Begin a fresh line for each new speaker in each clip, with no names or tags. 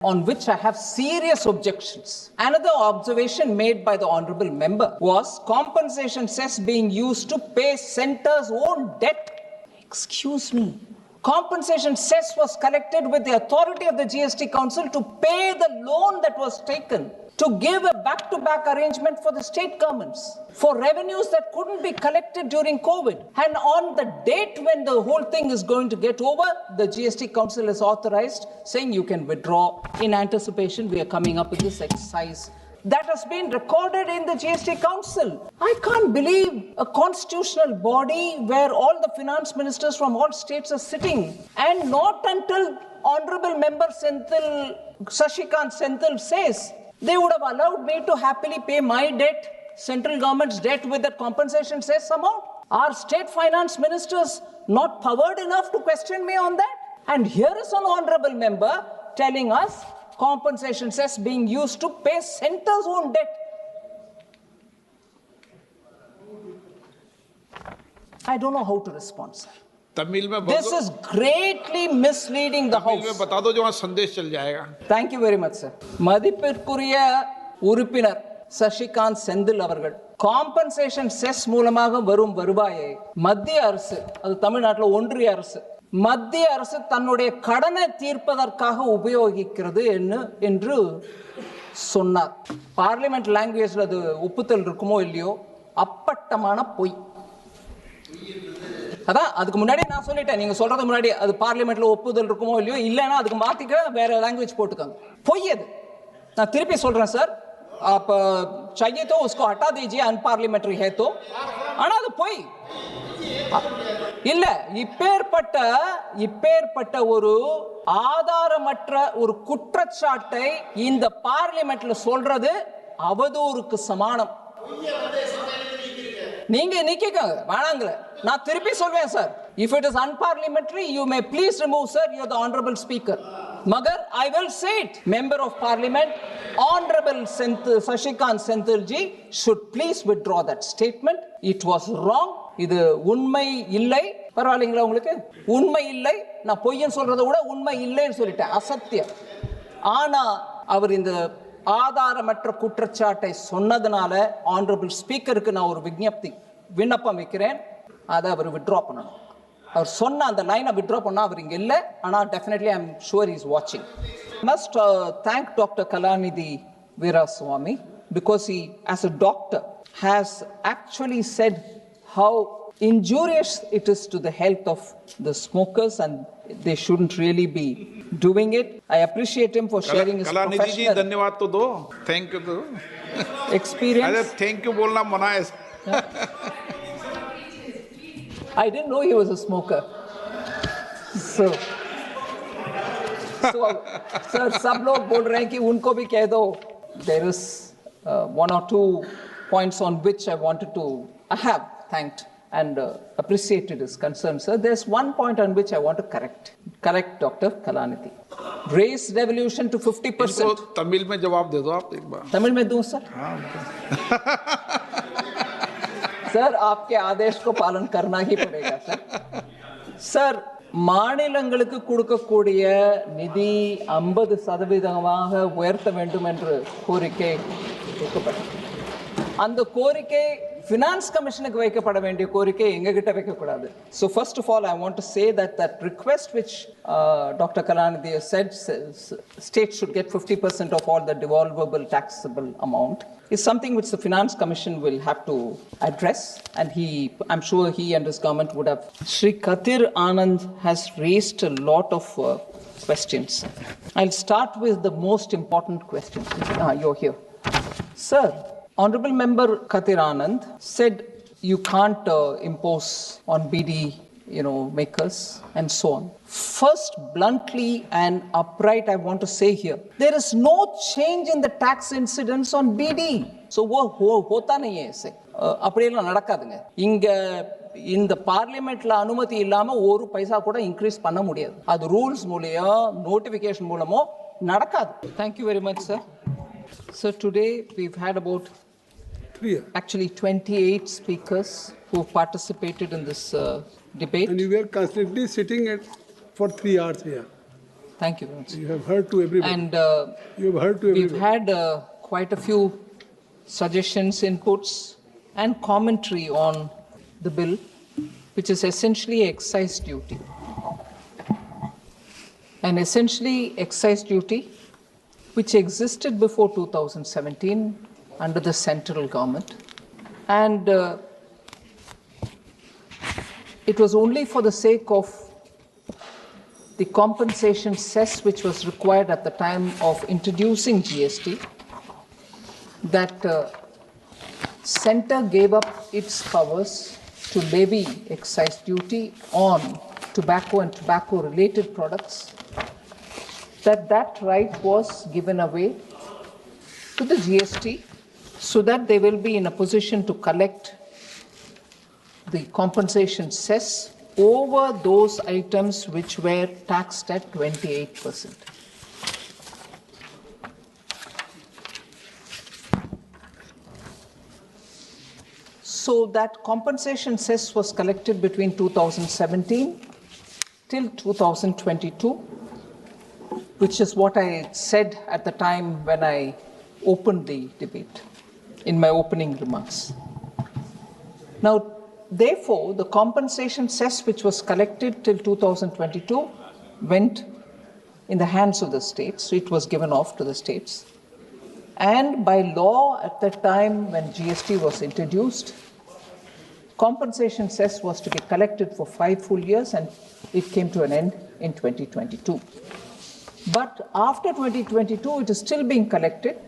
on which I have serious objections. Another observation made by the honourable member was compensation cess being used to pay centre's own debt. Excuse me. Compensation cess was collected with the authority of the GST Council to pay the loan that was taken, to give a back-to-back arrangement for the state governments, for revenues that couldn't be collected during COVID. And on the date when the whole thing is going to get over, the GST Council is authorized, saying you can withdraw. In anticipation, we are coming up with this excise. That has been recorded in the GST Council. I can't believe a constitutional body where all the finance ministers from all states are sitting, and not until Honorable Member Senthil, Sasikanth Senthil says they would have allowed me to happily pay my debt, central government's debt, with that compensation cess amount. Are state finance ministers not powered enough to question me on that? And here is an honorable member telling us compensation cess being used to pay centre's own debt. I don't know how to respond, sir. This is greatly misleading the House.
में बता दो जो वहाँ संदेश चल जाएगा.
Thank you very much, sir. மதிப்பிற்குரிய உறுப்பினர் சசிகாந்த் செந்தில் அவர்கள் காம்பன்சேஷன் செஸ் மூலமாக வரும் வருவாயை மத்திய அரசு, அது தமிழ்நாட்டில் ஒன்றிய அரசு, மத்திய அரசு தன்னுடைய கடனை தீர்ப்பதற்காக உபயோகிக்கிறது என்று சொன்னார். பார்லிமெண்ட் லாங்குவேஜ்ல அது ஒப்புதல் இருக்குமோ இல்லையோ, அப்பட்டமான பொய். அதான் அதுக்கு முன்னாடி நான் சொல்லிட்டேன், நீங்க சொல்றது முன்னாடி அது பார்லிமெண்ட்ல ஒப்புதல் இருக்குமோ இல்லையோ, இல்லைன்னா அதுக்கு மாத்திக்க வேற லாங்குவேஜ் போட்டுக்காங்க. பொய் அது. நான் திருப்பி சொல்றேன் சார், आप चाहिए तो उसको हटा दीजिए, अनपार्लियामेंट्री है तो. ஆனா அது பொய் இல்ல. இப்பேற்பட்ட ஒரு ஆதாரமற்ற ஒரு குற்றச்சாட்டை இந்த பார்லிமெண்ட்ல சொல்றது அவதூறுக்கு சமானம். நீங்க நிக்கிக்கங்க வேணாங்களே, நான் திருப்பி சொல்வேன் sir. If it is unparliamentary, you may please remove, sir. You are the honorable speaker. Magar, I will say it. Member of Parliament, Honorable Sasikanth Senthil ji should please withdraw that statement. It was wrong. இது உண்மை இல்லை. பரவாயில்லைங்களா உங்களுக்கு? உண்மை இல்லை. நான் பொய்யன் சொல்றதை விட உண்மை இல்லைன்னு சொல்லிட்டேன், அசத்தியம். ஆனா அவர் இந்த ஆதாரமற்ற குற்றச்சாட்டை சொன்னதுனால ஆனரபிள் ஸ்பீக்கருக்கு நான் ஒரு விண்ணப்பம் வைக்கிறேன். அதை அவர் வித்ட்ரா பண்ணணும். அவர் சொன்ன அந்த லைனை வித்ட்ரா பண்ணா அவர் இங்க இல்லை. ஆனால் definitely I am sure is வாட்சிங். Must thank Dr. Kalanithi Veerasamy because he, as a doctor, has actually said how injurious it is to the health of the smokers and they shouldn't really be doing it. I appreciate him for sharing his
Kalanithi
professional
ji, धन्यवाद तो दो. Thank you तो.
Experience.
अरे thank you बोलना मना है.
I didn't know he was a smoker. So sir, सब लोग बोल रहे हैं कि उनको भी कह दो. There is one or two points on which I have thanked and appreciated his concern, sir. There's one point on which I want to correct Dr. Kalanithi. Raise devolution to 50%.
इनको तमिल में जवाब दे दो आप एक बार.
तमिल में दूं सर?
हाँ.
Sir आपके आदेश को पालन करना ही पड़ेगा सर. सर, மாநிலங்களுக்கு கொடுக்கக்கூடிய நிதி 50% உயர்த்த வேண்டும் என்று கோரிக்கை வைக்கப்பட்டது. அந்த கோரிக்கை ஃபினான்ஸ் கமிஷனுக்கு வைக்கப்பட வேண்டிய கோரிக்கை எங்ககிட்ட வைக்கக்கூடாது. So first of all, I want to say that request which Dr. Kalanithi said states should get 50% of all the devolvable taxable amount is something which the Finance Commission will have to address, and I'm sure he and his government would have. Shri Kathir Anand has raised a lot of questions. I'll start with the most important question. You're here. Sir, Honorable Member Kathir Anand said you can't impose on Beedi, makers and so on. First, bluntly and upright, I want to say here, there is no change in the tax incidence on Beedi. So, hota nahi hai aise. அப்படியெல்லாம் நடக்காதுங்க. இங்க இந்த பார்லிமெண்ட்ல அனுமதி இல்லாம ஒரு பைசா கூட increase பண்ண முடியாது. அது ரூல்ஸ் மூலமோ நோட்டிபிகேஷன் மூலமோ நடக்காது. Thank you very much, sir. So today we've had about 28 speakers who participated in this debate.
And you were constantly sitting for 3 hours here.
Thank you very much.
You have heard to everybody.
And
You have heard to
we've
everybody.
had quite a few suggestions, inputs, and commentary on the bill, which is essentially excise duty. And essentially excise duty, which existed before 2017 under the central government. And it was only for the sake of the compensation cess which was required at the time of introducing GST that Centre gave up its powers to levy excise duty on tobacco and tobacco-related products, that right was given away to the GST so that they will be in a position to collect the compensation cess over those items which were taxed at 28%. So that compensation cess was collected between 2017 till 2022, which is what I said at the time when I opened the debate in my opening remarks. Now, therefore, the compensation cess which was collected till 2022 went in the hands of the states, so it was given off to the states. And by law at that time when GST was introduced, compensation cess was to be collected for 5 full years and it came to an end in 2022. But after 2022, it is still being collected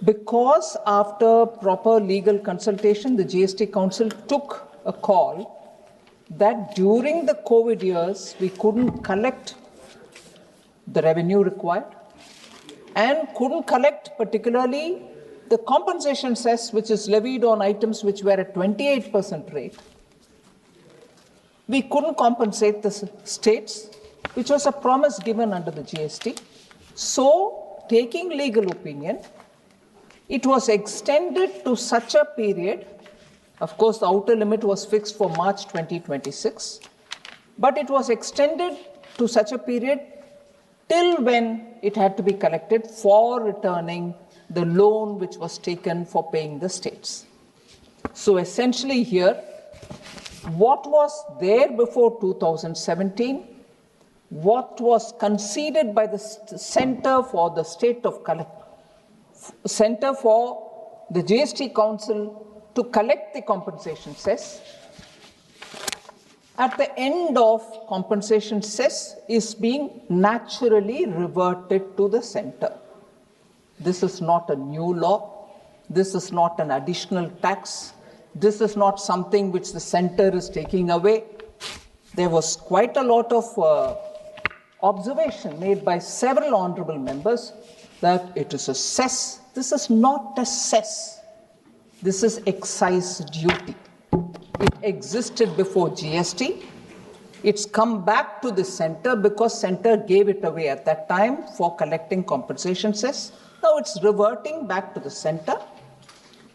because after proper legal consultation, the GST Council took a call that during the COVID years, we couldn't collect the revenue required and couldn't collect particularly the compensation cess which is levied on items which were at 28% rate. We couldn't compensate the states, which was a promise given under the GST. So, taking legal opinion, it was extended to such a period. Of course, the outer limit was fixed for March 2026, but it was extended to such a period till when it had to be collected for returning the loan which was taken for paying the states. So essentially here, what was there before 2017, what was conceded by the Centre for the State of Centre for the GST Council to collect the compensation cess, at the end of compensation cess is being naturally reverted to the Centre. This is not a new law. This is not an additional tax. This is not something which the Centre is taking away. There was quite a lot of observation made by several honourable members that it is a cess. This is not a cess. This is excise duty. It existed before GST. It's come back to the Centre because Centre gave it away at that time for collecting compensation cess. Now it's reverting back to the Centre,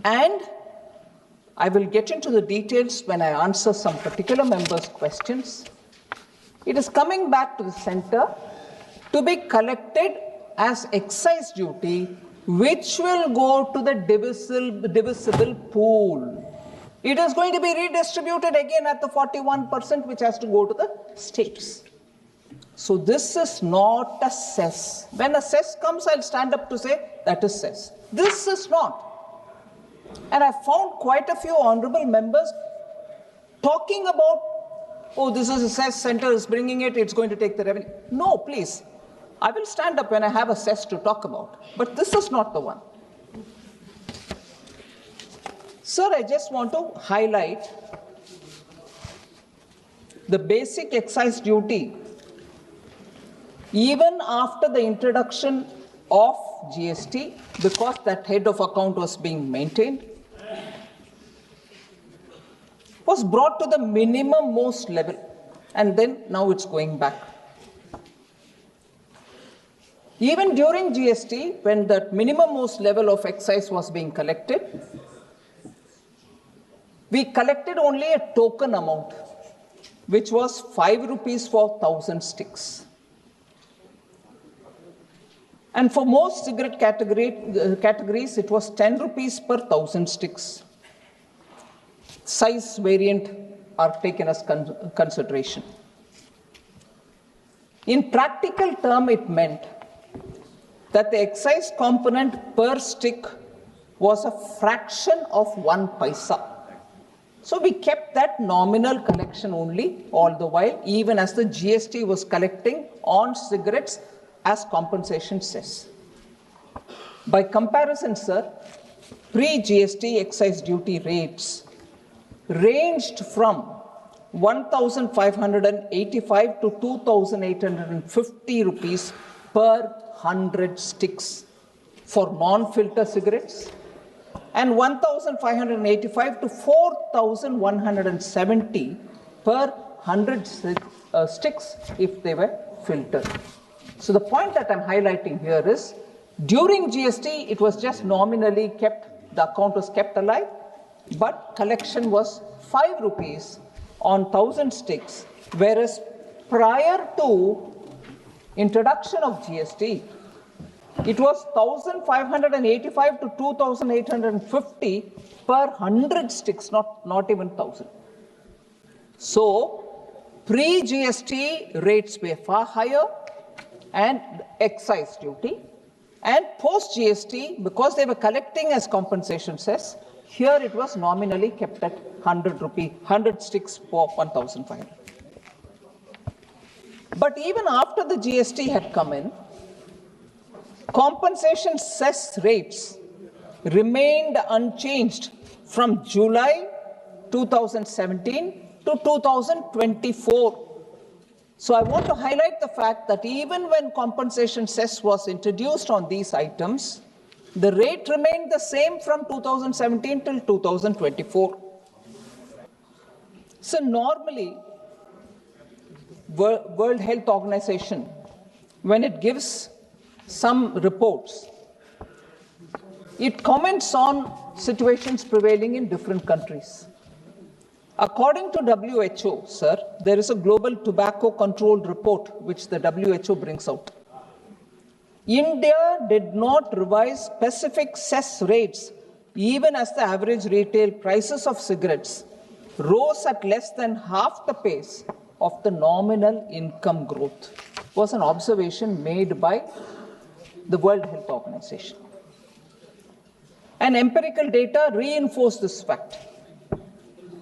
and I will get into the details when I answer some particular members' questions. It is coming back to the Centre to be collected as excise duty, which will go to the divisible pool. It is going to be redistributed again at the 41%, which has to go to the states. So this is not a cess. When a cess comes, I'll stand up to say that is cess. This is not. And I found quite a few honourable members talking about, oh, this is a cess, Centre is bringing it, it's going to take the revenue. No, please. I will stand up when I have a cess to talk about. But this is not the one. Sir, I just want to highlight the basic excise duty. Even after the introduction of GST, because that head of account was being maintained, was brought to the minimum most level, and then now it's going back. Even during GST, when that minimum most level of excise was being collected, we collected only a token amount, which was 5 rupees for 1,000 sticks. And for most cigarette categories, it was 10 rupees per 1,000 sticks. Size variant are taken as consideration. In practical term, it meant that the excise component per stick was a fraction of 1 paisa. So we kept that nominal collection only all the while, even as the GST was collecting on cigarettes as compensation cess. By comparison, sir, pre-GST excise duty rates ranged from 1,585 to 2,850 rupees per 100 sticks for non-filter cigarettes and 1,585 to 4,170 per 100 sticks if they were filtered. So the point that I'm highlighting here is, during GST, it was just nominally kept, the account was kept alive, but collection was 5 rupees on 1,000 sticks, whereas prior to introduction of GST, it was 1,585 to 2,850 per 100 sticks, not even 1,000. So, pre-GST rates were far higher and excise duty, and post-GST, because they were collecting as compensation cess, here it was nominally kept at 100 sticks for 1,500. But even after the GST had come in, compensation cess rates remained unchanged from July 2017 to 2024. So I want to highlight the fact that even when compensation cess was introduced on these items, the rate remained the same from 2017 till 2024. So normally, World Health Organization, when it gives some reports, it comments on situations prevailing in different countries. According to WHO, sir, there is a global tobacco control report which the WHO brings out. India did not revise specific cess rates even as the average retail prices of cigarettes rose at less than half the pace of the nominal income growth. It was an observation made by the World Health Organization. And empirical data reinforce this fact.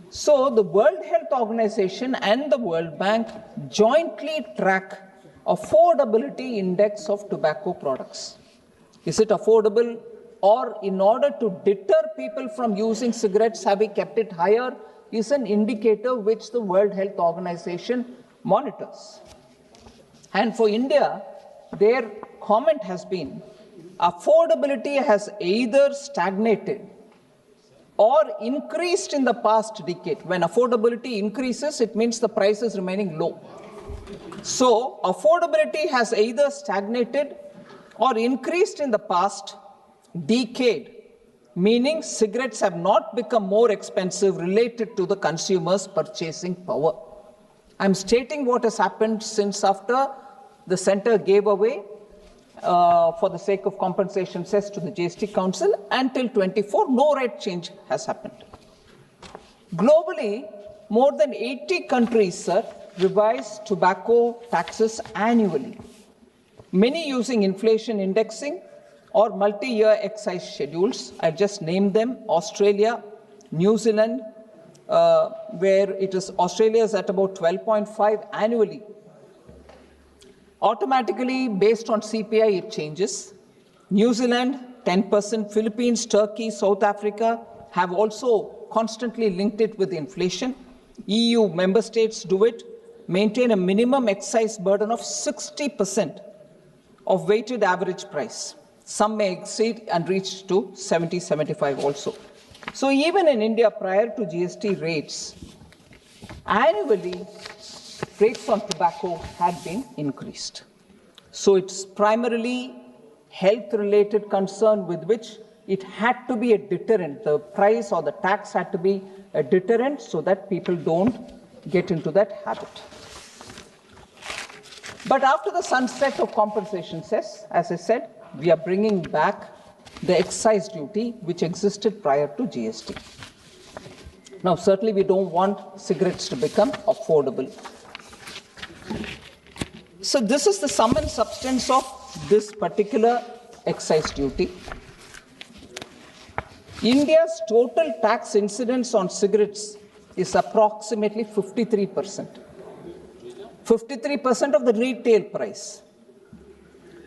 So the World Health Organization and the World Bank jointly track affordability index of tobacco products. Is it affordable, or in order to deter people from using cigarettes, have we kept it higher, is an indicator which the World Health Organization monitors. And for India, their comment has been, affordability has either stagnated or increased in the past decade. When affordability increases, it means the price is remaining low. So, affordability has either stagnated or increased in the past decade, meaning cigarettes have not become more expensive related to the consumer's purchasing power. I'm stating what has happened since after the center gave away for the sake of compensation cess to the GST Council until 24, no rate change has happened. Globally, more than 80 countries, sir, revise tobacco taxes annually, many using inflation indexing or multi-year excise schedules. I just named them: Australia, New Zealand, where it is Australia is at about 12.5 annually. Automatically, based on CPI, it changes. New Zealand, 10%, Philippines, Turkey, South Africa have also constantly linked it with inflation. EU member states do it, maintain a minimum excise burden of 60% of weighted average price. Some may exceed and reach to 70, 75 also. So even in India, prior to GST rates, annually, rates on tobacco had been increased. So it's primarily health-related concern with which it had to be a deterrent. The price or the tax had to be a deterrent so that people don't get into that habit. But after the sunset of compensation cess, as I said, we are bringing back the excise duty which existed prior to GST. Now, certainly we don't want cigarettes to become affordable. So this is the sum and substance of this particular excise duty. India's total tax incidence on cigarettes is approximately 53%. 53% of the retail price,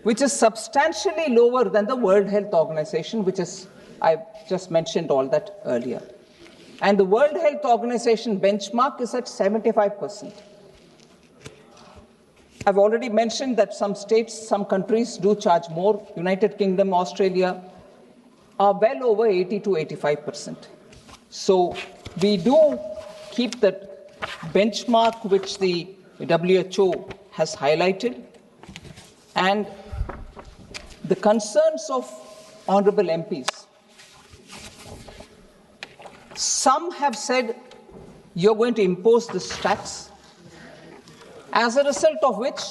which is substantially lower than the World Health Organization, which is, I just mentioned all that earlier. And the World Health Organization benchmark is at 75%. I've already mentioned that some states, some countries do charge more. United Kingdom, Australia are well over 80 to 85%. So we do keep that benchmark which the WHO has highlighted, and the concerns of honorable MPs. Some have said you're going to impose this tax, as a result of which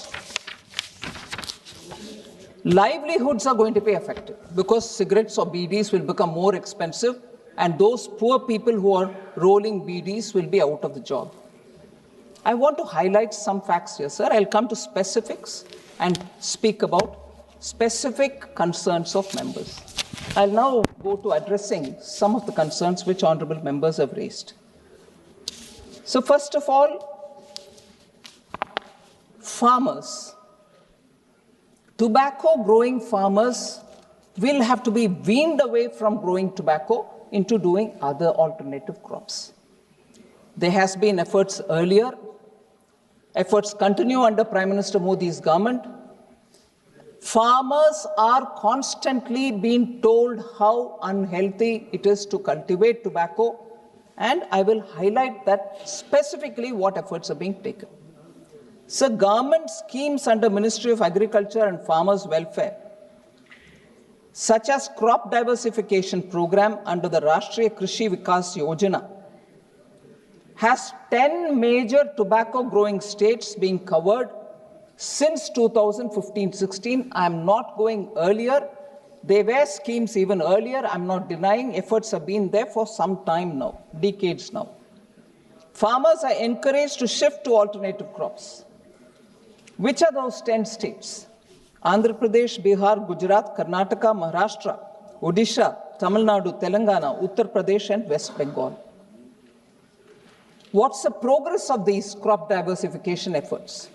livelihoods are going to be affected because cigarettes or Beedis will become more expensive, and those poor people who are rolling Beedis will be out of the job. I want to highlight some facts here, sir. I'll come to specifics and speak about specific concerns of members. I'll now go to addressing some of the concerns which honorable members have raised. So first of all, farmers. Tobacco growing farmers will have to be weaned away from growing tobacco into doing other alternative crops. There has been efforts earlier. Efforts continue under Prime Minister Modi's government. Farmers are constantly being told how unhealthy it is to cultivate tobacco, and I will highlight that specifically what efforts are being taken. So government schemes under Ministry of Agriculture and Farmers Welfare, such as crop diversification program under the Rashtriya Krishi Vikas Yojana, has 10 major tobacco growing states being covered since 2015-16. I am not going earlier. There were schemes even earlier. I'm not denying efforts have been there for some time now, decades now. Farmers are encouraged to shift to alternative crops. Which are those 10 states? Andhra Pradesh, Bihar, Gujarat, Karnataka, Maharashtra, Odisha, Tamil Nadu, Telangana, Uttar Pradesh, and West Bengal. What's the progress of these crop diversification efforts?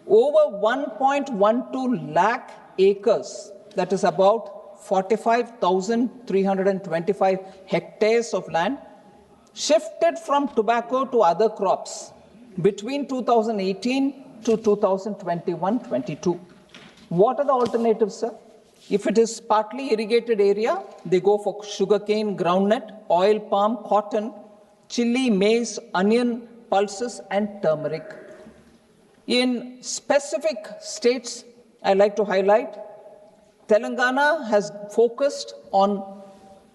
Over 1.12 lakh acres, that is about 45,325 hectares of land, shifted from tobacco to other crops between 2018 to 2021-22. What are the alternatives, sir? If it is partly irrigated area, they go for sugarcane, groundnut, oil palm, cotton, chili, maize, onion, pulses, and turmeric. In specific states, I like to highlight, Telangana has focused on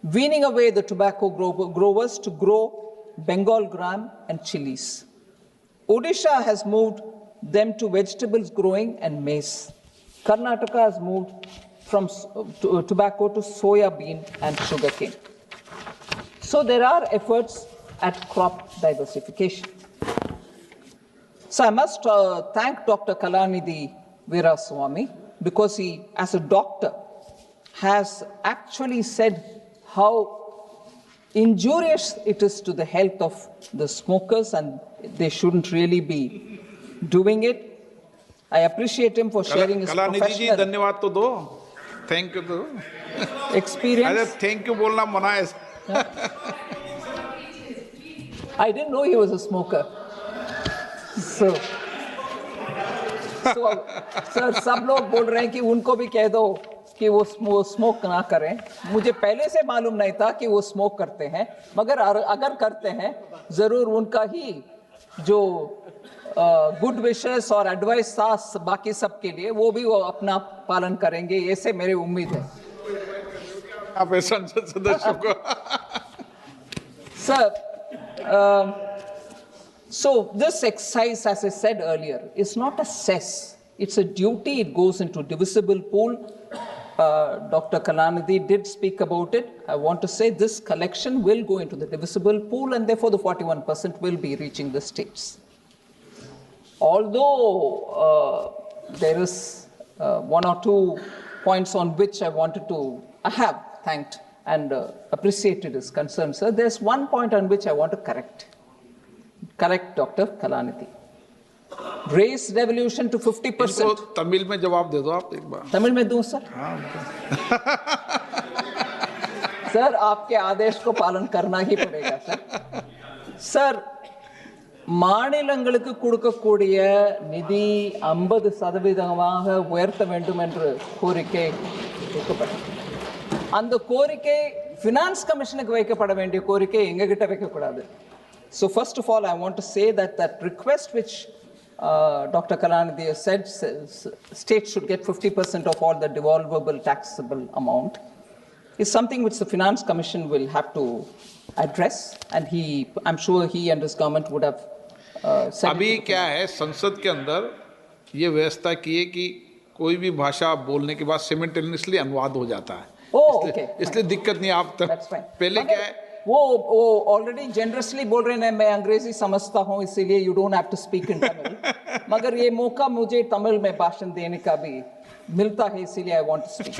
weaning away the tobacco growers to grow Bengal gram and chilies. Odisha has moved them to vegetables growing and maize. Karnataka has moved from tobacco to soya bean and sugarcane. So there are efforts at crop diversification. So I must thank Dr. Kalanithi Veerasamy because he, as a doctor, has actually said how injurious it is to the health of the smokers and they shouldn't really be doing it. I appreciate him for sharing his
Kalanidhi ji
professional
धन्यवाद तो दो, thank you तो।
experience.
अरे thank you बोलना मना है।
I didn't know he was a smoker. So sir सब लोग बोल रहे हैं कि उनको भी कह दो कि वो स्मोक ना करें। मुझे पहले से मालूम नहीं था कि वो स्मोक करते हैं, मगर अगर करते हैं जरूर उनका ही जो गुड विशेस और एडवाइस था बाकी सब के लिए वो भी वो अपना पालन करेंगे, ऐसे मेरी उम्मीद है।
आप संसद सदस्य को
Sir, so this excise, as I said earlier, is not a cess. It's a duty. It goes into divisible pool. Dr. Kalanithi did speak about it. I want to say this collection will go into the divisible pool and therefore the 41% will be reaching the states. Although there is one or two points on which I have thanked and appreciated his concern, sir. There's one point on which I want to correct Dr. Kalanithi. Race devolution to 50%.
इसको तमिल में जवाब दे दो आप एक बार।
तमिल में दूं sir? Sir आपके आदेश को पालन करना ही पड़ेगा सर। सर மாநிலங்களுக்கு கொடுக்கக்கூடிய நிதி 50% உயர்த்த வேண்டும் என்று கோரிக்கை வைக்கப்பட்டது. அந்த கோரிக்கை ஃபினான்ஸ் கமிஷனுக்கு வைக்கப்பட வேண்டிய கோரிக்கை எங்க கிட்ட வைக்க கூடாது. So first of all I want to say that request which Dr. Kalanithi said states should get 50% of all the devolvable taxable amount is something which the Finance Commission will have to address, and I'm sure he and his government would have said.
अभी क्या है, संसद के अंदर ये व्यवस्था की है कि कोई भी भाषा बोलने के बाद सिमिल्टेनियसली अनुवाद हो जाता है। इसलिए दिक्कत नहीं। आप पहले क्या है,
वो ऑलरेडी जेनरसली बोल रहे हैं, मैं अंग्रेजी समझता हूं इसीलिए you don't have to speak in Tamil, मगर ये मौका मुझे तमिल में भाषण देने का भी मिलता है, इसीलिए I want to speak.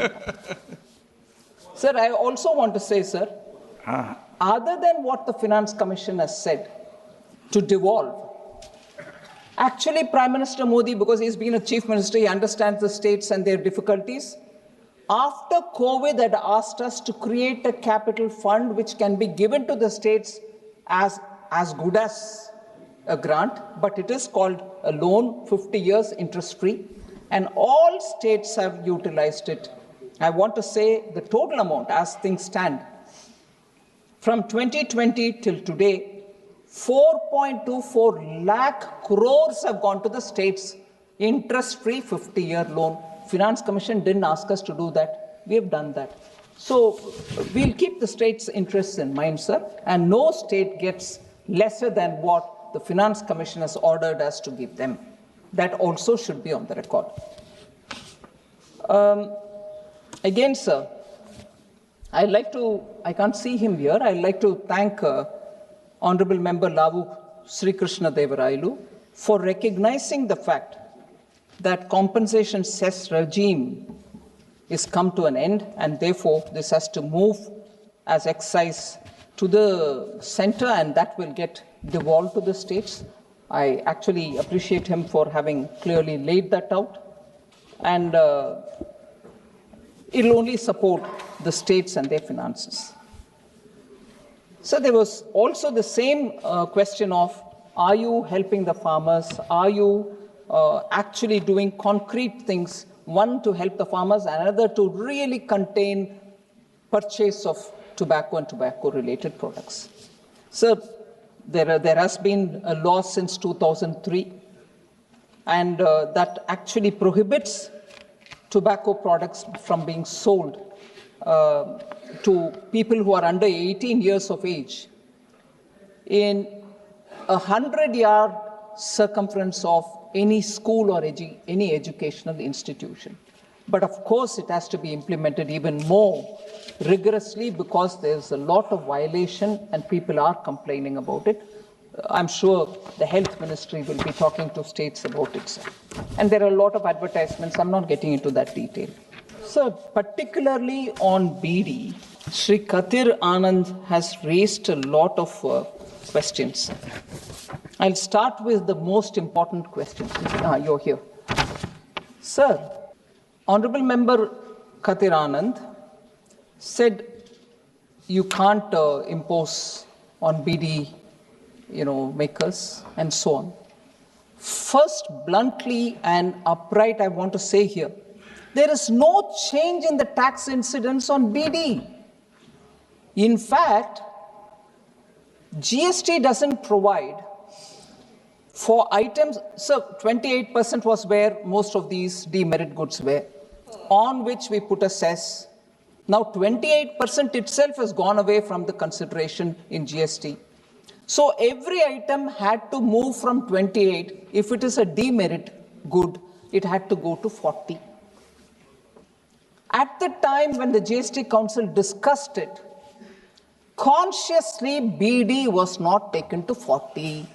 Sir I also want to say sir, other than what the Finance Commission has said to devolve, actually Prime Minister Modi, because he's been a chief minister, he understands the states and their difficulties. After COVID had asked us to create a capital fund which can be given to the states as good as a grant, but it is called a loan, 50 years interest free, and all states have utilized it. I want to say the total amount as things stand from 2020 till today, 4.24 lakh crores have gone to the states, interest free 50-year loan. Finance Commission didn't ask us to do that. We have done that. So we'll keep the state's interests in mind, sir, and no state gets lesser than what the Finance Commission has ordered us to give them. That also should be on the record. Again, sir, I can't see him here. I'd like to thank Honorable Member Lavu Sri Krishna Devarailu for recognizing the fact that compensation cess regime is come to an end, and therefore this has to move as excise to the center, and that will get devolved to the states. I actually appreciate him for having clearly laid that out, and it'll only support the states and their finances. So there was also the same question of, are you helping the farmers? Are you actually doing concrete things, one to help the farmers, another to really contain purchase of tobacco and tobacco related products? So there has been a law since 2003, and that actually prohibits tobacco products from being sold to people who are under 18 years of age in 100-yard circumference of any school or any educational institution. But of course, it has to be implemented even more rigorously because there's a lot of violation and people are complaining about it. I'm sure the health ministry will be talking to states about it, sir. And there are a lot of advertisements. I'm not getting into that detail. So particularly on Beedi, Sri Kathir Anand has raised a lot of questions. I'll start with the most important question. You're here. Sir, Honorable Member Kathir Anand said you can't impose on Beedi, makers and so on. First, bluntly and upright, I want to say here, there is no change in the tax incidence on Beedi. In fact, GST doesn't provide for items, so 28% was where most of these demerit goods were, on which we put a cess. Now 28% itself has gone away from the consideration in GST. So every item had to move from 28. If it is a demerit good, it had to go to 40. At the time when the GST Council discussed it, consciously Beedi was not taken to 40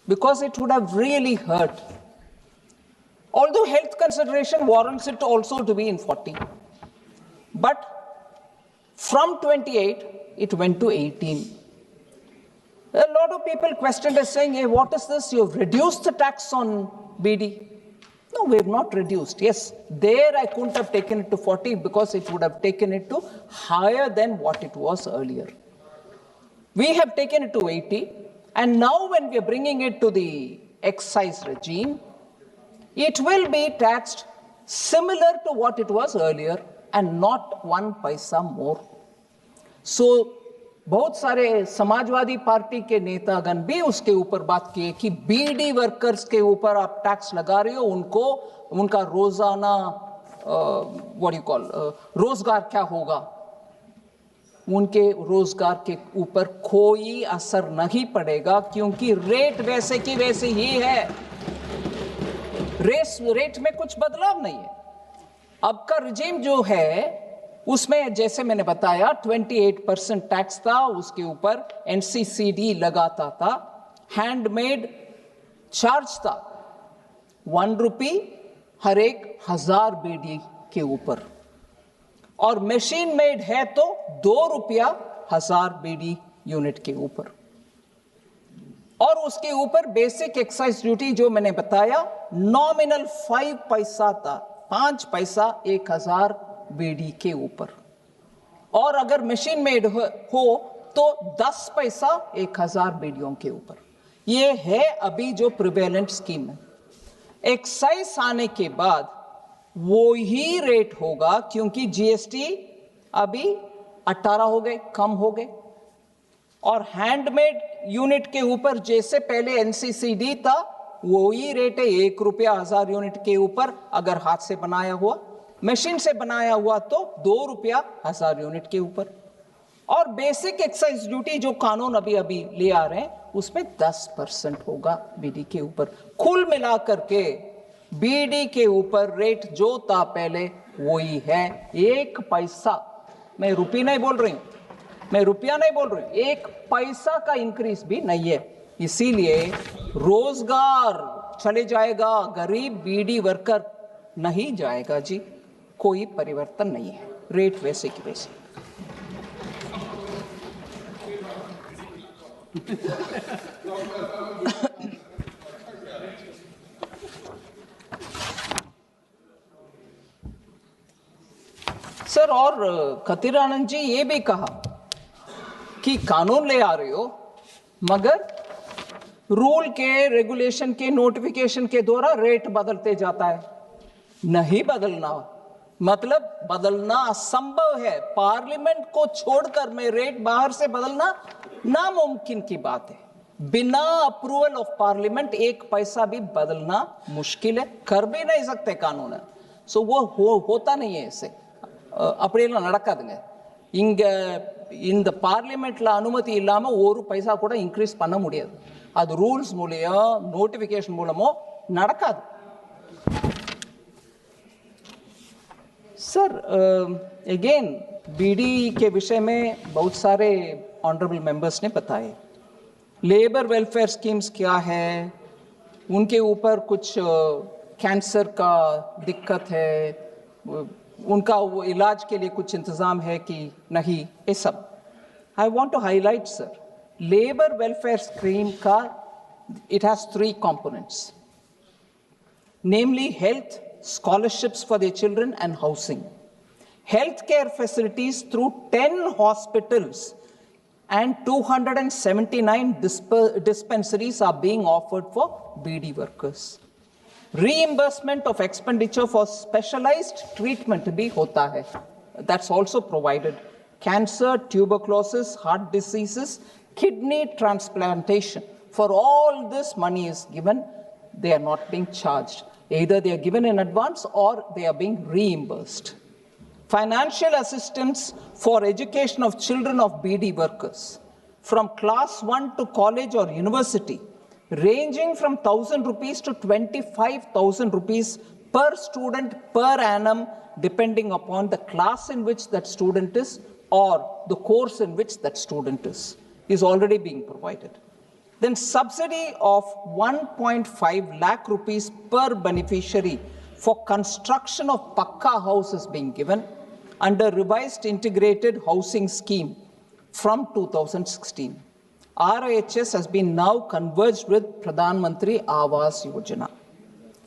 because it would have really hurt. Although health consideration warrants it also to be in 40. But from 28, it went to 18. A lot of people questioned us saying, hey, what is this? You've reduced the tax on Beedi. No, we have not reduced. Yes, there I couldn't have taken it to 40 because it would have taken it to higher than what it was earlier. We have taken it to 80. And now when we are bringing it to the excise regime, it will be taxed similar to what it was earlier and not 1 paisa more. So, बहुत सारे Samajwadi party के नेतागण भी उसके ऊपर बात किए कि बीडी वर्कर्स के ऊपर आप टैक्स लगा रहे हो, उनको उनका रोजाना रोजगार क्या होगा, उनके रोजगार के ऊपर कोई असर नहीं पड़ेगा क्योंकि रेट वैसे की वैसे ही है, रेट में कुछ बदलाव नहीं है। अब का रिजीम जो है उसमें जैसे मैंने बताया 28% टैक्स था, उसके ऊपर एनसीसीडी लगाता था, हैंडमेड चार्ज था 1 रुपी हर एक 1000 बीडी के ऊपर, और मशीन मेड है तो 2 रुपया 1000 बीडी यूनिट के ऊपर, और उसके ऊपर बेसिक एक्साइज ड्यूटी जो मैंने बताया नॉमिनल 5 पैसा था, 5 पैसा 1000 बीडी के ऊपर, और अगर मशीन मेड हो तो 10 पैसा 1000 बीडियों के ऊपर। ये है अभी जो प्रिवेलेंट स्कीम है। एक्साइज आने के बाद वो ही रेट होगा क्योंकि जीएसटी अभी 18 हो गए, कम हो गए, और हैंडमेड यूनिट के ऊपर जैसे पहले एनसीसीडी था वो ही रेट है 1 रुपया 1000 यूनिट के ऊपर, अगर हाथ से बनाया हुआ, मशीन से बनाया हुआ तो 2 रुपया 1000 यूनिट के ऊपर, और बेसिक एक्साइज ड्यूटी जो कानून अभी ले आ रहे हैं उसमें 10% होगा बीडी के ऊपर। कुल मिलाकर के बीडी के ऊपर रेट जो था पहले वही है, 1 पैसा, मैं रुपया नहीं बोल रही हूं, 1 पैसा का इंक्रीज भी नहीं है। इसीलिए रोजगार चले जाएगा, गरीब बीडी वर्कर नहीं जाएगा जी, कोई परिवर्तन नहीं है, रेट वैसे की वैसे। सर, और खतीर आनंद जी ये भी कहा कि कानून ले आ रहे हो मगर रूल के, रेगुलेशन के, नोटिफिकेशन के द्वारा रेट बदलते जाता है। नहीं बदलना, मतलब बदलना असंभव है, पार्लियामेंट को छोड़कर में रेट बाहर से बदलना नामुमकिन की बात है। बिना अप्रूवल ऑफ पार्लियामेंट 1 पैसा भी बदलना मुश्किल है, कर भी नहीं सकते कानून है। सो वो होता नहीं है ऐसे, அப்படியெல்லாம் நடக்காதுங்க। இங்க இந்த பார்லிமெண்ட்ல அனுமதி இல்லாம 1 பைசா கூட இன்க்ரீஸ் பண்ண முடியாது, அது ரூல்ஸ் மூலம், நோட்டிபிகேஷன் மூலமோ நடக்காது। सर, अगेन बीडी के विषय में बहुत सारे ऑनरेबल मेंबर्स ने बताए, लेबर वेलफेयर स्कीम्स क्या है, उनके ऊपर कुछ कैंसर का दिक्कत है, उनका वो इलाज के लिए कुछ इंतजाम है कि नहीं, ये सब I want to highlight sir. Labour welfare scheme का it has 3 components, namely health, scholarships for their children and housing. Healthcare facilities through 10 hospitals and 279 dispensaries are being offered for BD workers. Reimbursement of expenditure for specialized treatment bhi hota hai, that's also provided. Cancer, tuberculosis, heart diseases, kidney transplantation, for all this money is given, they are not being charged. Either they are given in advance or they are being reimbursed. Financial assistance for education of children of BD workers from class 1 to college or university, ranging from 1,000 rupees to 25,000 rupees per student per annum depending upon the class in which that student is or the course in which that student is already being provided. Then subsidy of 1.5 lakh rupees per beneficiary for construction of Pakka house is being given under revised integrated housing scheme from 2016. RIHS has been now converged with Pradhan Mantri Awas Yojana.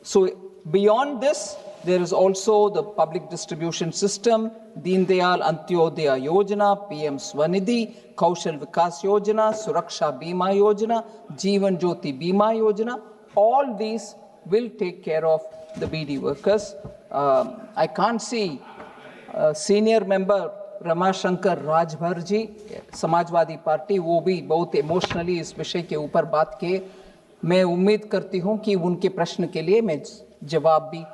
So beyond this, there is also the public distribution system, Deen Dayal Antyodaya Yojana, PM Swanidhi, Kaushal Vikas Yojana, Suraksha Bima Yojana, Jeevan Jyoti Bima Yojana. All these will take care of the Beedi workers. I can't see senior member Ramashankar Rajbhar ji Samajwadi Party वो भी बहुत emotionally इस विषय के ऊपर बात किए. मैं उम्मीद करती हूं कि उनके प्रश्न के लिए मैं जवाब भी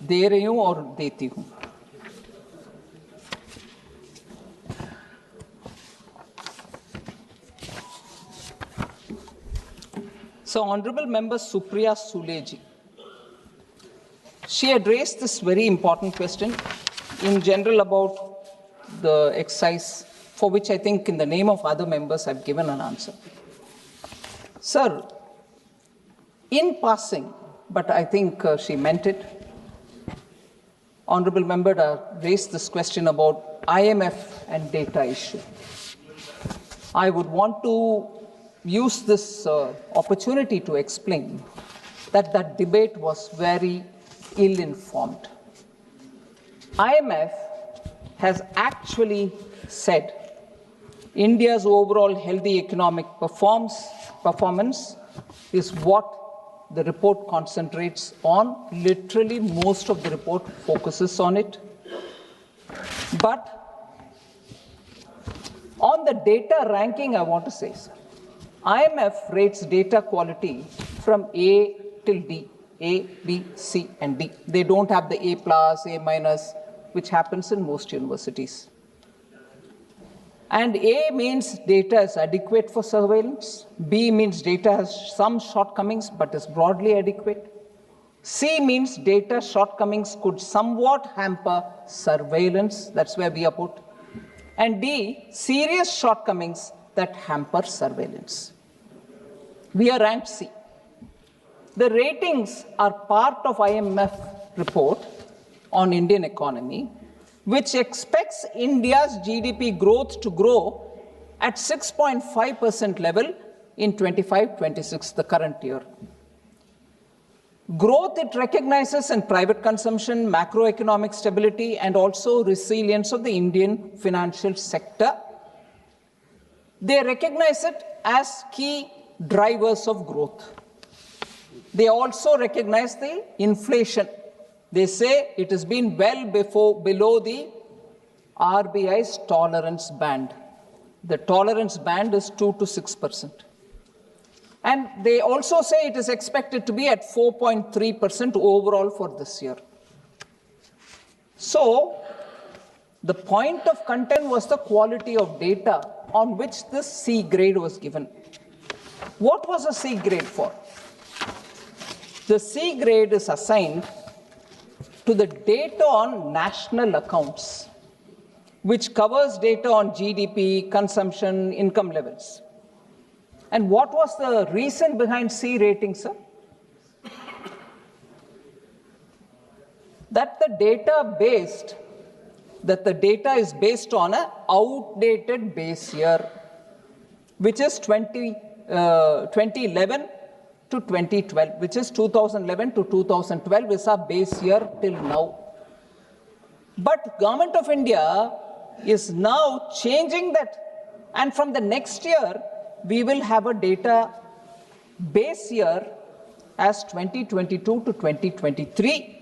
दे रही हूं और देती हूं. So Honorable Member Supriya Sule ji, she had raised this very important question in general about the excise, for which I think in the name of other members I've given an answer. Sir, in passing, but I think she meant it, Honorable Member raised this question about IMF and data issue. I would want to use this opportunity to explain that that debate was very ill-informed. IMF has actually said India's overall healthy economic performance is what the report concentrates on. Literally, most of the report focuses on it. But on the data ranking, I want to say, sir, IMF rates data quality from A till D, A, B, C, and D. They don't have the A plus, A minus, which happens in most universities. And A means data is adequate for surveillance. B means data has some shortcomings but is broadly adequate. C means data shortcomings could somewhat hamper surveillance. That's where we are put. And D, serious shortcomings that hamper surveillance. We are ranked C. The ratings are part of IMF report on Indian economy, which expects India's GDP growth to grow at 6.5% level in 25-26, the current year. Growth it recognizes in private consumption, macroeconomic stability, and also resilience of the Indian financial sector. They recognize it as key drivers of growth. They also recognize the inflation. They say it has been well below the RBI's tolerance band. The tolerance band is 2 to 6%. And they also say it is expected to be at 4.3% overall for this year. So, the point of content was the quality of data on which this C grade was given. What was a C grade for? The C grade is assigned to the data on national accounts, which covers data on GDP, consumption, income levels. And what was the reason behind C rating, sir? That the data is based on an outdated base year, which is 2011 to 2012, which is 2011 to 2012 is our base year till now. But Government of India is now changing that, and from the next year, we will have a data base year as 2022 to 2023,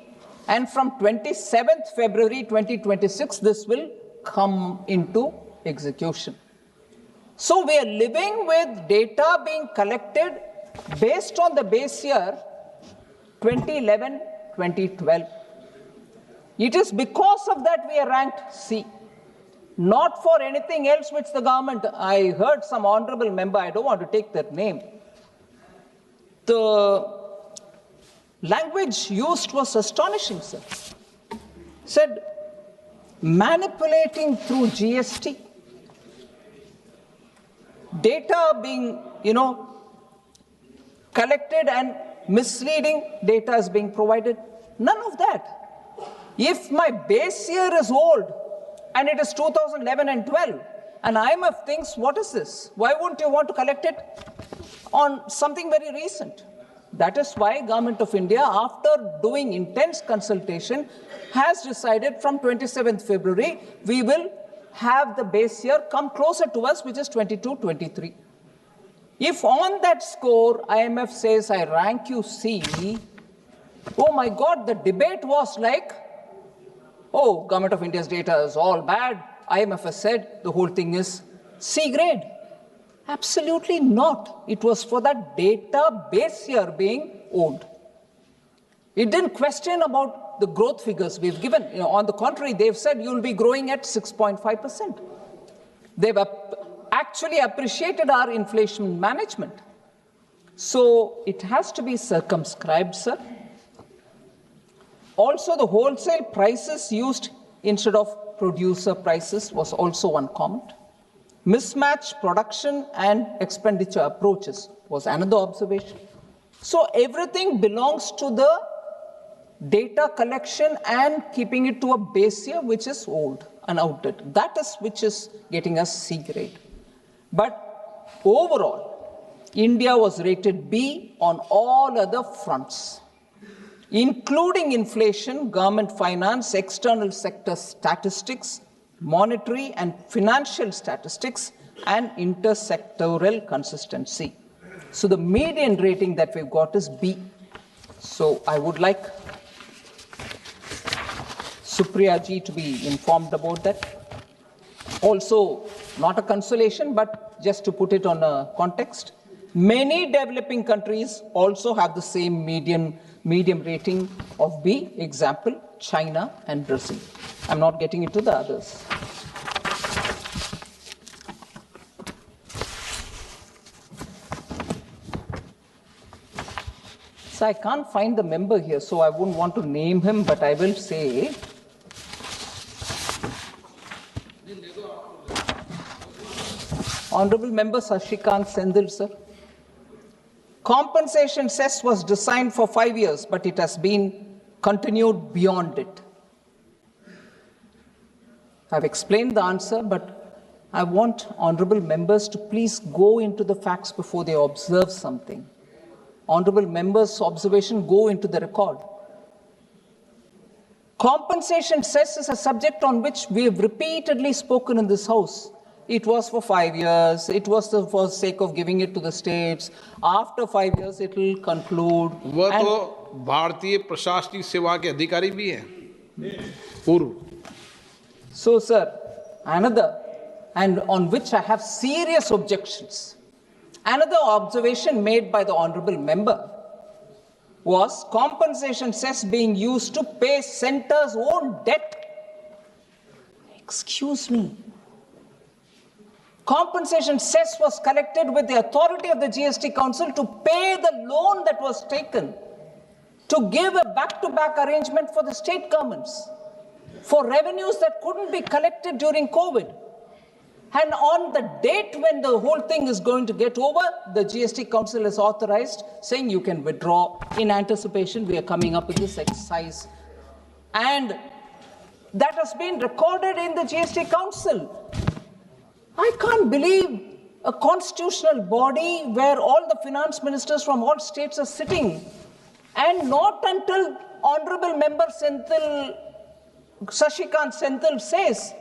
and from 27th February 2026, this will come into execution. So we are living with data being collected based on the base year 2011-2012. It is because of that we are ranked C. Not for anything else which the government, I heard some honorable member, I don't want to take their name. The language used was astonishing, sir. said manipulating through GST, data being, collected and misleading data is being provided. None of that. If my base year is old and it is 2011 and 12, and IMF thinks, what is this? Why wouldn't you want to collect it on something very recent? That is why Government of India, after doing intense consultation, has decided from 27th February, we will have the base year come closer to us, which is 22-23. If on that score, IMF says, I rank you C, oh my God, the debate was like, oh, Government of India's data is all bad. IMF has said the whole thing is C grade. Absolutely not. It was for that data base year being owned. It didn't question about the growth figures we've given. On the contrary, they've said you'll be growing at 6.5%. They've actually appreciated our inflation management. So it has to be circumscribed, sir. Also, the wholesale prices used instead of producer prices was also one comment. Mismatched production and expenditure approaches was another observation. So everything belongs to the data collection and keeping it to a base year which is old and outdated. That is which is getting us C grade. But overall, India was rated B on all other fronts, including inflation, government finance, external sector statistics, monetary and financial statistics, and intersectoral consistency. So the median rating that we've got is B. So I would like Supriya ji to be informed about that. Also, not a consolation, but just to put it on a context, many developing countries also have the same medium rating of B, example, China and Brazil. I'm not getting into the others. So I can't find the member here, so I wouldn't want to name him, but I will say, Honorable Member Sasikanth Senthil, sir. Compensation cess was designed for 5 years, but it has been continued beyond it. I've explained the answer, but I want honorable members to please go into the facts before they observe something. Honorable members' observation go into the record. Compensation cess is a subject on which we have repeatedly spoken in this House. It was for 5 years. It was for the sake of giving it to the states. After 5 years, it will conclude.
वह तो भारतीय प्रशासनिक सेवा के अधिकारी भी हैं पूर्व.
So, sir, another, and on which I have serious objections. Another observation made by the honorable member was compensation cess being used to pay centre's own debt. Excuse me. Compensation cess was collected with the authority of the GST Council to pay the loan that was taken, to give a back-to-back arrangement for the state governments, for revenues that couldn't be collected during COVID. And on the date when the whole thing is going to get over, the GST Council is authorized, saying you can withdraw. In anticipation, we are coming up with this excise. And that has been recorded in the GST Council. I can't believe a constitutional body where all the finance ministers from all states are sitting, and not until Honorable Member Senthil, Sasikanth Senthil says,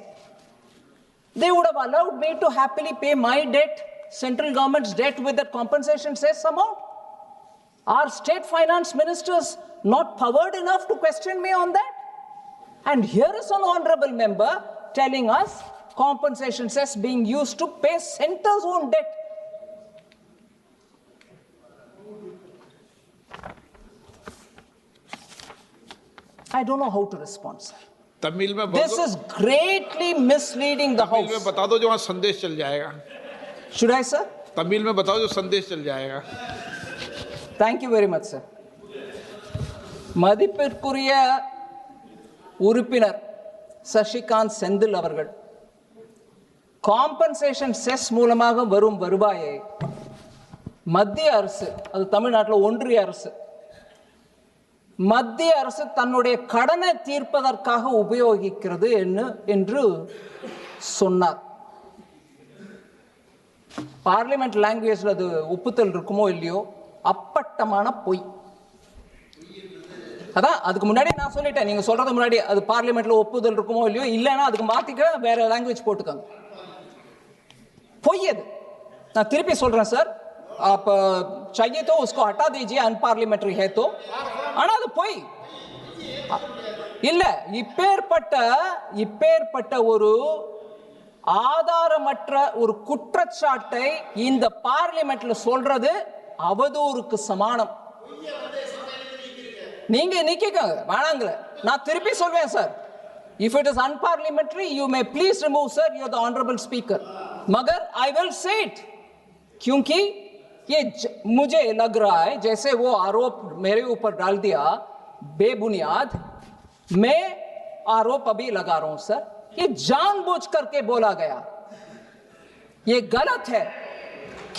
they would have allowed me to happily pay my debt, central government's debt, with that compensation cess amount. Are state finance ministers not powered enough to question me on that? And here is an honorable member telling us compensation cess being used to pay centre's own debt. I don't know how to respond, sir.
Tamil में
This is greatly misleading the
Tamil में
House.
बता दो जो वहाँ संदेश चल जाएगा.
Should I, sir?
Tamil में बताओ जो संदेश चल जाएगा.
Thank you very much, sir. மதிப்பிற்குரிய உறுப்பினர் சசிகாந்த் செந்தில் அவர்கள் காம்பன்சேஷன் செஸ் மூலமாக வரும் வருவாயை மத்திய அரசு, அது தமிழ்நாட்டில் ஒன்றிய அரசு, மத்திய அரசு தன்னுடைய கடனை தீர்ப்பதற்காக உபயோகிக்கிறது என்று சொன்னார். பார்லிமெண்ட் லாங்குவேஜ்ல அது ஒப்புதல் இருக்குமோ இல்லையோ, அப்பட்டமான பொய். அதான் அதுக்கு முன்னாடி நான் சொல்லிட்டேன், நீங்க சொல்றது முன்னாடி அது பார்லிமெண்ட்ல ஒப்புதல் இருக்குமோ இல்லையோ, இல்லைன்னா அதுக்கு மாத்திக்க வேற லாங்குவேஜ் போட்டுக்காங்க. பொய் அது. நான் திருப்பி சொல்றேன் சார், आप चाहिए तो उसको हटा दीजिए, अनपार्लियामेंट्री है तो. ஆனா அது பொய் இல்ல. இப்பேற்பட்ட ஒரு ஆதாரமற்ற ஒரு குற்றச்சாட்டை இந்த பார்லிமெண்ட்ல சொல்றது அவதூறுக்கு சமானம். நீங்க நிக்கங்க வேணாங்களே, நான் திருப்பி சொல்வேன் sir. If it is unparliamentary, you may please remove, sir. You are the honorable speaker. मगर I will say it, क्योंकि ये मुझे लग रहा है जैसे वो आरोप मेरे ऊपर डाल दिया बेबुनियाद, मैं आरोप अभी लगा रहा हूं सर. ये जानबूझ करके बोला गया, ये गलत है.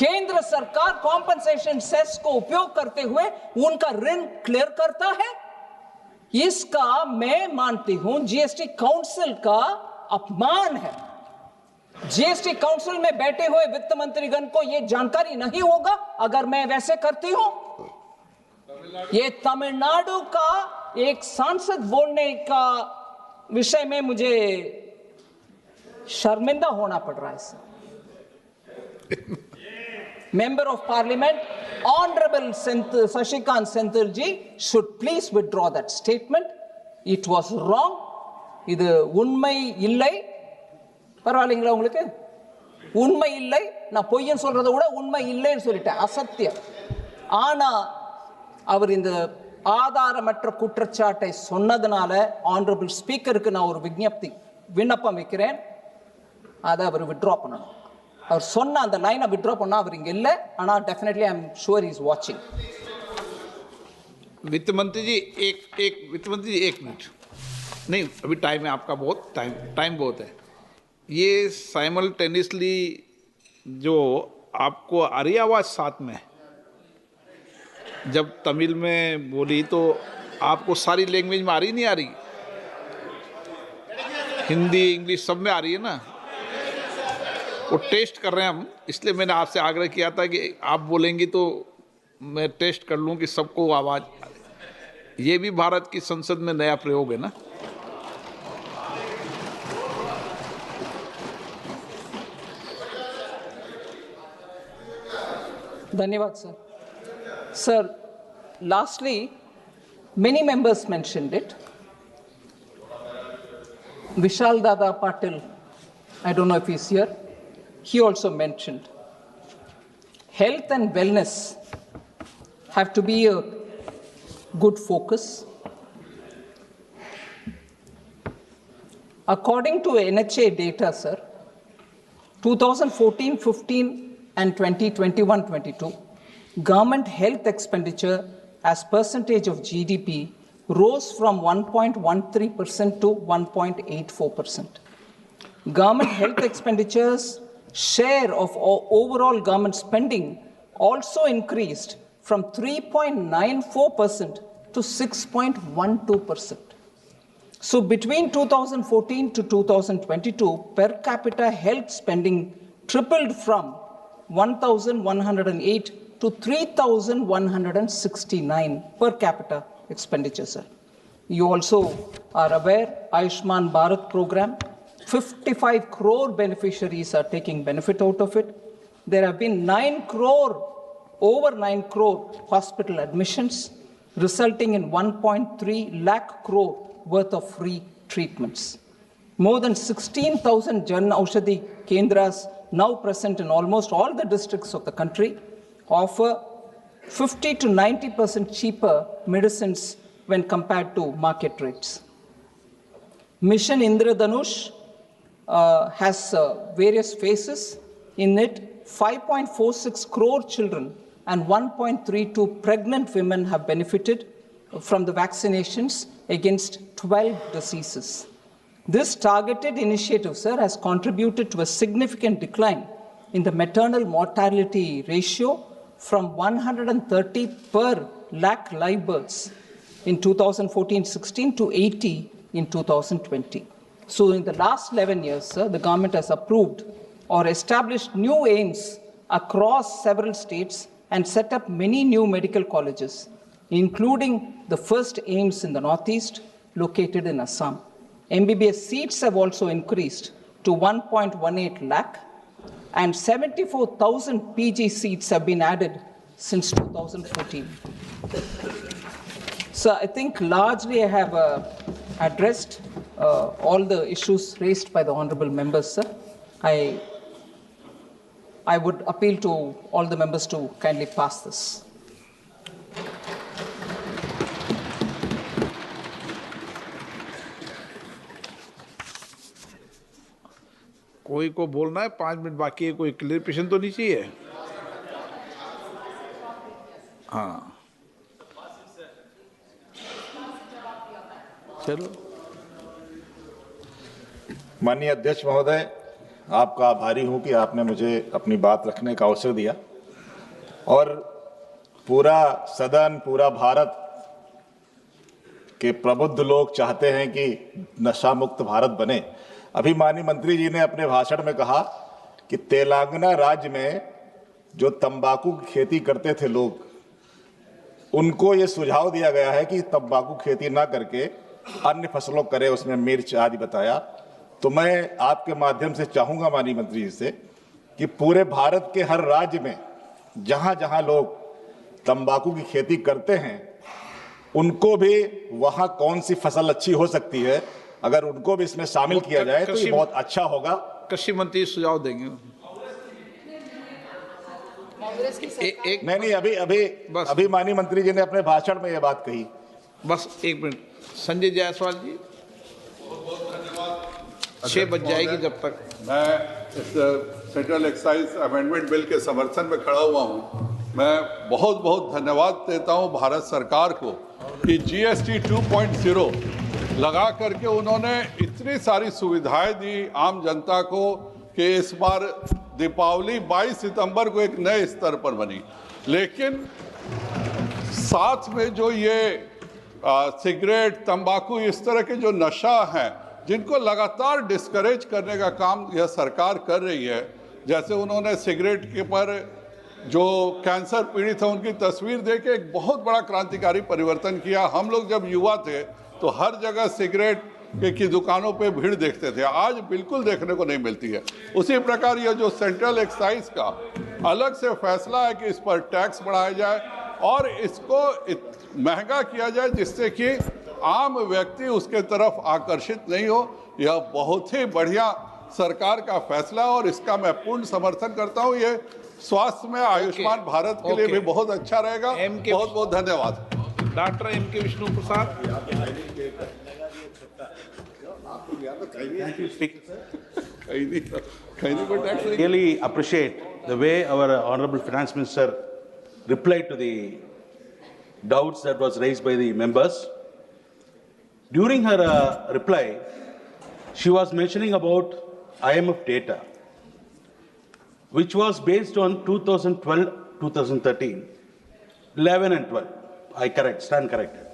केंद्र सरकार कॉम्पनसेशन सेस को उपयोग करते हुए उनका ऋण क्लियर करता है. इसका मैं मानती हूं जीएसटी काउंसिल का अपमान है. जीएसटी काउंसिल में बैठे हुए वित्त मंत्रीगण को यह जानकारी नहीं होगा अगर मैं वैसे करती हूं. ये तमिलनाडु का एक सांसद बोलने का विषय में मुझे शर्मिंदा होना पड़ रहा है. Member of Parliament, Honorable Sasikanth Senthil ji should please withdraw that statement. It was wrong. இது உண்மை இல்லை. பரவாயில்லைங்களா உங்களுக்கு? உண்மை இல்லை. நான் பொய்யன்னு சொல்றதை விட உண்மை இல்லைன்னு சொல்லிட்டேன், அசத்தியம். ஆனா அவர் இந்த ஆதாரமற்ற குற்றச்சாட்டை சொன்னதுனால ஆனரபிள் ஸ்பீக்கருக்கு நான் ஒரு விண்ணப்பம் வைக்கிறேன். அதை அவர் வித்ட்ரா பண்ணணும். அவர் சொன்ன அந்த லைனை வித்ட்ரா பண்ணா அவர் இங்க இல்ல. ஆனா definitely I am sure he is watching.
वित्त मंत्री जी एक मिनट. नहीं, अभी टाइम है आपका, बहुत टाइम बहुत है. ये साइमल्टेनियसली जो आपको आ रही आवाज साथ में, जब तमिल में बोली तो आपको सारी लैंग्वेज में आ रही नहीं आ रही? हिंदी इंग्लिश सब में आ रही है ना? वो टेस्ट कर रहे हैं हम, इसलिए मैंने आपसे आग्रह किया था कि आप बोलेंगी तो मैं टेस्ट कर लूं कि सबको आवाज. ये भी भारत की संसद में नया प्रयोग है ना.
धन्यवाद sir. Sir, lastly, many members mentioned it. Vishal Dada Patil, I don't know if he's here, he also mentioned health and wellness have to be a good focus. According to NHA data, sir, 2014-15 and 2021-22, government health expenditure as percentage of GDP rose from 1.13% to 1.84%. Government health expenditures share of overall government spending also increased from 3.94% to 6.12%. So between 2014 to 2022, per capita health spending tripled from 1,108 to 3,169 per capita expenditure, sir. You also are aware, Ayushman Bharat program, 55 crore beneficiaries are taking benefit out of it. There have been over 9 crore hospital admissions, resulting in 1.3 lakh crore worth of free treatments. More than 16,000 Jan Aushadhi Kendras, now present in almost all the districts of the country, offer 50 to 90% cheaper medicines when compared to market rates. Mission Indradhanush has various phases. In it, 5.46 crore children and 1.32 pregnant women have benefited. from the vaccinations against 12 diseases. This targeted initiative, sir, has contributed to a significant decline in the maternal mortality ratio from 130 per lakh live births in 2014-16 to 80 in 2020. So in the last 11 years, sir, the government has approved or established new aims across several states and set up many new medical colleges, including the first aims in the Northeast, located in Assam. MBBS seats have also increased to 1.18 lakh, and 74,000 PG seats have been added since 2014. So I think largely I have addressed all the issues raised by the honorable members, sir. I would appeal to all the members to kindly pass this.
कोई को बोलना है, 5 minute बाकी है, कोई clarification तो नहीं चाहिए? हाँ चलो।
माननीय अध्यक्ष महोदय, आपका आभारी हूं कि आपने मुझे अपनी बात रखने का अवसर दिया और पूरा सदन, पूरा भारत के प्रबुद्ध लोग चाहते हैं कि नशा मुक्त भारत बने। अभी माननीय मंत्री जी ने अपने भाषण में कहा कि तेलंगाना राज्य में जो तंबाकू की खेती करते थे लोग, उनको ये सुझाव दिया गया है कि तंबाकू खेती ना करके अन्य फसलों करें, उसमें मिर्च आदि बताया। तो मैं आपके माध्यम से चाहूंगा माननीय मंत्री जी से कि पूरे भारत के हर राज्य में जहां जहां लोग तंबाकू की खेती करते हैं, उनको भी वहां कौन सी फसल अच्छी हो सकती है, अगर उनको भी इसमें शामिल किया जाए तो ये बहुत अच्छा होगा।
कृषि मंत्री सुझाव देंगे।
नहीं, अभी माननीय मंत्री जी ने अपने भाषण में ये बात कही।
बस एक मिनट, संजय जायसवाल जी। 6 बज जाएगी जब तक।
मैं इस सेंट्रल एक्साइज अमेंडमेंट बिल के समर्थन में खड़ा हुआ हूं। मैं बहुत बहुत धन्यवाद देता हूं भारत सरकार को कि GST 2.0 लगा करके उन्होंने इतनी सारी सुविधाएं दी आम जनता को कि इस बार दीपावली 22 सितंबर को एक नए स्तर पर बनी। लेकिन साथ में जो ये सिगरेट, तंबाकू, इस तरह के जो नशा हैं, जिनको लगातार डिस्करेज करने का काम यह सरकार कर रही है। जैसे उन्होंने सिगरेट के पर जो कैंसर पीड़ित है उनकी तस्वीर दे के एक बहुत बड़ा क्रांतिकारी परिवर्तन किया। हम लोग जब युवा थे तो हर जगह सिगरेट की दुकानों पे भीड़ देखते थे, आज बिल्कुल देखने को नहीं मिलती है। उसी प्रकार यह जो सेंट्रल एक्साइज का अलग से फैसला है कि इस पर टैक्स बढ़ाया जाए और इसको महंगा किया जाए जिससे कि आम व्यक्ति उसके तरफ आकर्षित नहीं हो, यह बहुत ही बढ़िया सरकार का फैसला है और इसका मैं पूर्ण समर्थन करता हूँ। ये स्वास्थ्य में आयुष्मान भारत के लिए भी बहुत अच्छा रहेगा। बहुत बहुत धन्यवाद।
Doctor MK Vishnu Prasad.
Really appreciate the way our Honorable Finance Minister replied to the doubts that was raised by the members. During her reply, she was mentioning about IMF data, which was based on 2012, 2013, 11 and 12. I stand corrected.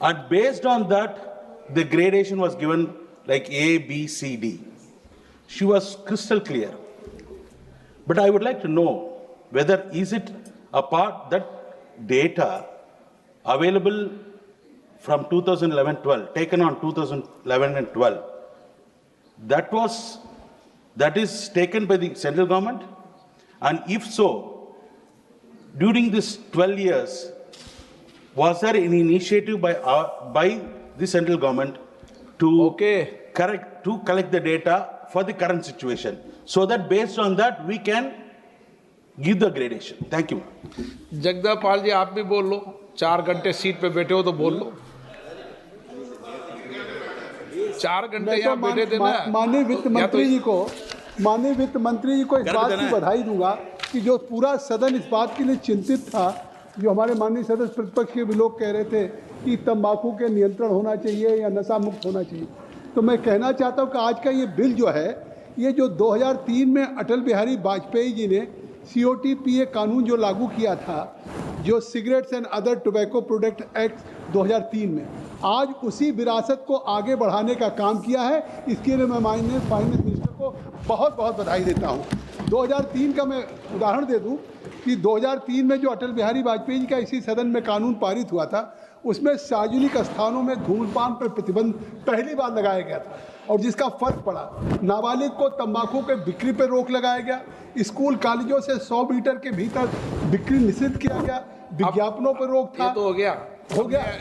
And based on that, the gradation was given like A, B, C, D. She was crystal clear. But I would like to know whether is it a part that data available from 2011-12, taken on 2011 and 12, that is taken by the central government? And if so, during this 12 years, was there any initiative by the central government to collect the data for the current situation, so that based on that we can give the gradation? Thank you.
जगदापाल जी आप भी बोल लो, 4 घंटे seat पे बैठे हो तो बोल लो। 4 घंटे यहाँ बैठे थे ना।
माननीय वित्त मंत्री जी को इस बात की बधाई दूंगा कि जो पूरा सदन इस बात के लिए चिंतित था जो हमारे माननीय सदस्य प्रतिपक्ष के भी लोग कह रहे थे कि तंबाकू के नियंत्रण होना चाहिए या नशा मुक्त होना चाहिए, तो मैं कहना चाहता हूं कि आज का ये बिल जो है, ये जो 2003 में अटल बिहारी वाजपेयी जी ने COTPA कानून जो लागू किया था, जो cigarettes and other tobacco product act 2003 में, आज उसी विरासत को आगे बढ़ाने का काम किया है। इसके लिए मैं माननीय फाइनेंस मिनिस्टर को बहुत बहुत बधाई देता हूँ। 2003 का मैं उदाहरण दे दूँ कि 2003 में जो अटल बिहारी वाजपेयी जी का इसी सदन में कानून पारित हुआ था, उसमें सार्वजनिक स्थानों में धूम्रपान पर प्रतिबंध पहली बार लगाया गया था, और जिसका फर्क पड़ा, नाबालिग को तंबाकू के बिक्री पर रोक लगाया गया, स्कूल कॉलेजों से 100 मीटर के भीतर बिक्री निषिद्ध किया गया, विज्ञापनों पर रोक था।
ये तो हो गया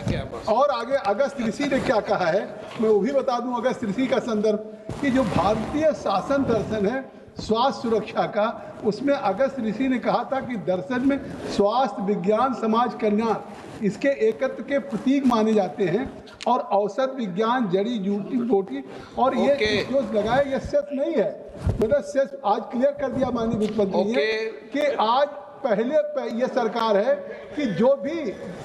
क्या और आगे अगस्त ऋषि ने क्या कहा है, मैं वो भी बता दूं। अगस्त ऋषि का संदर्भ कि जो भारतीय शासन दर्शन है स्वास्थ्य सुरक्षा का, उसमें अगस्त ऋषि ने कहा था कि दर्शन में स्वास्थ्य, विज्ञान, समाज कल्याण इसके एकत्व के प्रतीक माने जाते हैं, और औषध विज्ञान, जड़ी बूटी और ये जो लगाया, ये सेस नहीं है। मतलब सेस आज क्लियर कर दिया माननीय वित्त मंत्री ने कि आज पहले ये सरकार है कि जो भी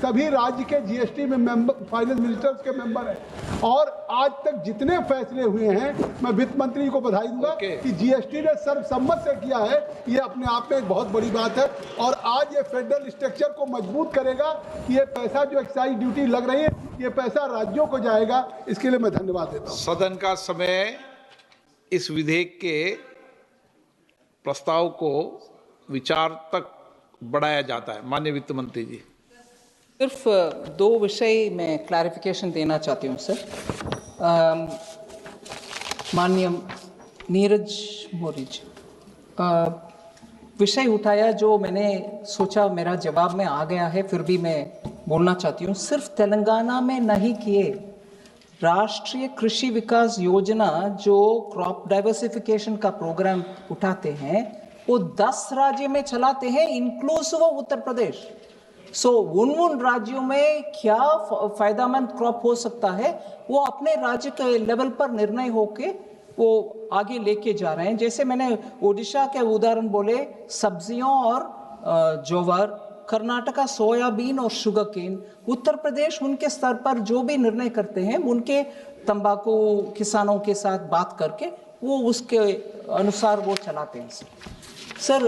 सभी राज्य के GST में मेंबर, फाइनेंस मिनिस्टर्स के मेंबर हैं, और आज तक जितने फैसले हुए हैं, मैं वित्त मंत्री को बधाई दूंगा कि GST ने सर्वसम्मत से किया है। ये अपने आप में एक बहुत बड़ी बात है, और आज ये फेडरल स्ट्रक्चर को मजबूत करेगा कि ये पैसा जो एक्साइज ड्यूटी लग रही है, ये पैसा राज्यों को जाएगा। इसके लिए मैं धन्यवाद देता हूँ।
सदन का समय इस विधेयक के प्रस्ताव को विचार तक बढ़ाया जाता है। माननीय वित्त मंत्री जी,
सिर्फ 2 विषय में क्लैरिफिकेशन देना चाहती हूँ सर। माननीय नीरज मोदी जी, विषय उठाया जो मैंने सोचा मेरा जवाब में आ गया है, फिर भी मैं बोलना चाहती हूँ। सिर्फ तेलंगाना में नहीं किए, राष्ट्रीय कृषि विकास योजना जो क्रॉप डाइवर्सिफिकेशन का प्रोग्राम उठाते हैं, वो 10 राज्य में चलाते हैं, इंक्लूसिव उत्तर प्रदेश। सो उन राज्यों में क्या फायदेमंद क्रॉप हो सकता है, वो अपने राज्य के लेवल पर निर्णय होके वो आगे लेके जा रहे हैं। जैसे मैंने ओडिशा के उदाहरण बोले, सब्जियों और जोवर, कर्नाटका सोयाबीन और शुगर केन, उत्तर प्रदेश उनके स्तर पर जो भी निर्णय करते हैं, उनके तंबाकू किसानों के साथ बात करके वो उसके अनुसार वो चलाते हैं। Sir,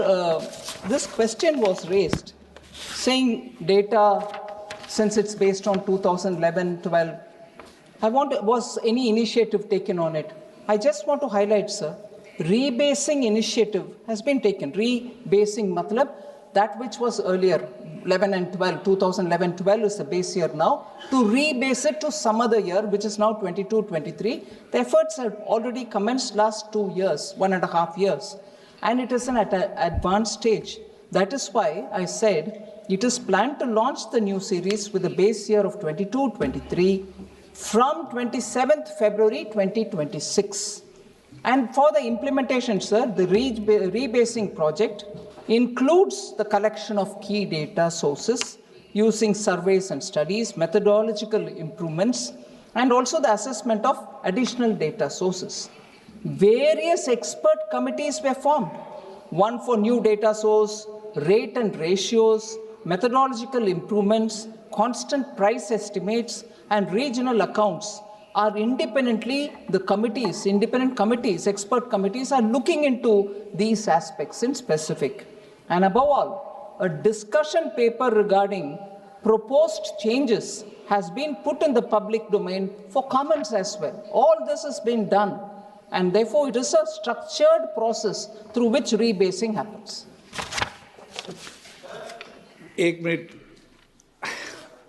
this question was raised, saying data, since it's based on 2011-12, was any initiative taken on it? I just want to highlight, sir, rebasing initiative has been taken. Rebasing, matlab, that which was earlier, 11 and 12, 2011-12 is the base year now, to rebase it to some other year, which is now 22-23. The efforts have already commenced last 2 years, 1.5 years. And it is at an advanced stage. That is why I said it is planned to launch the new series with a base year of 22-23 from 27th February 2026. And for the implementation, sir, the rebasing project includes the collection of key data sources using surveys and studies, methodological improvements, and also the assessment of additional data sources. Various expert committees were formed, one for new data source, rate and ratios, methodological improvements, constant price estimates, and regional accounts are independently, independent committees, expert committees are looking into these aspects in specific. And above all, a discussion paper regarding proposed changes has been put in the public domain for comments as well. All this has been done. And therefore, it is a structured process through which rebasing happens.
1 minute